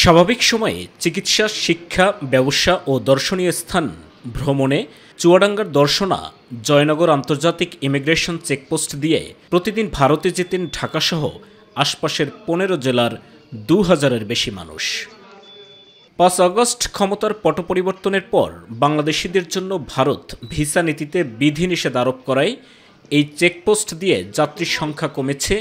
স্বাভাবিক সময়ে চিকিৎসা, শিক্ষা, ব্যবসা ও দর্শনীয় স্থান ভ্রমণে চুয়াডাঙ্গার দর্শনা জয়নগর আন্তর্জাতিক ইমিগ্রেশন চেকপোস্ট দিয়ে প্রতিদিন ভারতে যেতেন ঢাকাসহ আশপাশের ১৫ জেলার ২,০০০-এর বেশি মানুষ। ৫ আগস্ট ক্ষমতার পট পরিবর্তনের পর বাংলাদেশিদের জন্য ভারত ভিসা নীতিতে বিধিনিষেধ আরোপ করায় এই চেকপোস্ট দিয়ে যাত্রীর সংখ্যা কমেছে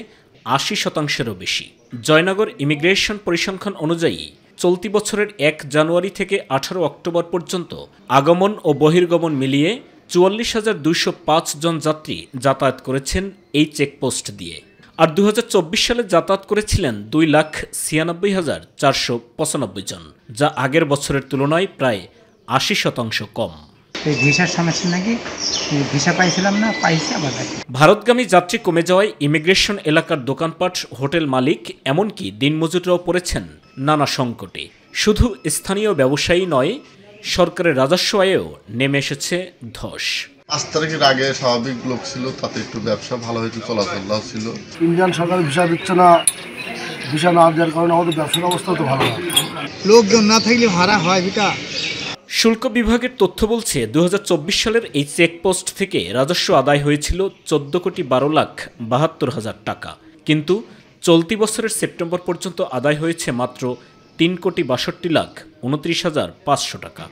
৮০%-এরও বেশি। জয়নগর ইমিগ্রেশন পরিসংখ্যান অনুযায়ী চলতি বছরের ১ জানুয়ারি থেকে ১৮ অক্টোবর পর্যন্ত আগমন ও বহির্গমন মিলিয়ে ৪৪,২০৫ জন যাত্রী যাতায়াত করেছেন এই চেকপোস্ট দিয়ে। আর ২০২৪ সালে যাতায়াত করেছিলেন ২,৯৬,৪৯৫ জন, যা আগের বছরের তুলনায় প্রায় ৮০% কম। ভিসার সমস্যা নাকি ভিসা পাইছিলাম না, পাইছি আবার। ভারতগামী যাত্রী কমে যাওয়ায় ইমিগ্রেশন এলাকার দোকানপাট, হোটেল মালিক, এমনকি দিনমজুররাও পড়েছেন নানা সংকটে। শুধু স্থানীয় ব্যবসায়ী নয়, সরকারের রাজস্ব আয়েও নেমে এসেছে ধস। ৫ তারিখের আগে স্বাভাবিক লোক ছিল, তাতে একটু ব্যবসা ভালো হয়েছে, চলাচল ছিল। ইন্ডিয়ান সরকার ভিসা দিচ্ছে না, ভিসা না দেওয়ার কারণে আমাদের ব্যবসার অবস্থা তো ভালো না। লোকজন না থাকলে ভাড়া হয় ভিটা। শুল্ক বিভাগের তথ্য বলছে ২০২৪ সালের এই চেকপোস্ট থেকে রাজস্ব আদায় হয়েছিল ১৪,১২,৭২,০০০ টাকা, কিন্তু চলতি বছরের সেপ্টেম্বর পর্যন্ত আদায় হয়েছে মাত্র ৩,৬২,২৯,৫০০ টাকা।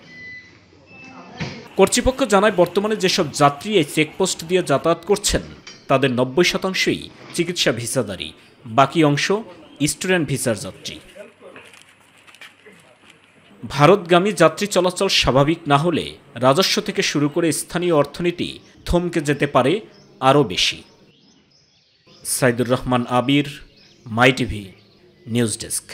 কর্তৃপক্ষ জানায়, বর্তমানে যেসব যাত্রী এই চেকপোস্ট দিয়ে যাতায়াত করছেন তাদের ৯০%ই চিকিৎসা ভিসাধারী, বাকি অংশ স্টুডেন্ট ভিসার যাত্রী। ভারতগামী যাত্রী চলাচল স্বাভাবিক না হলে রাজস্ব থেকে শুরু করে স্থানীয় অর্থনীতি থমকে যেতে পারে আরও বেশি। সাইদুর রহমান আবির, মাই টিভি নিউজ ডেস্ক।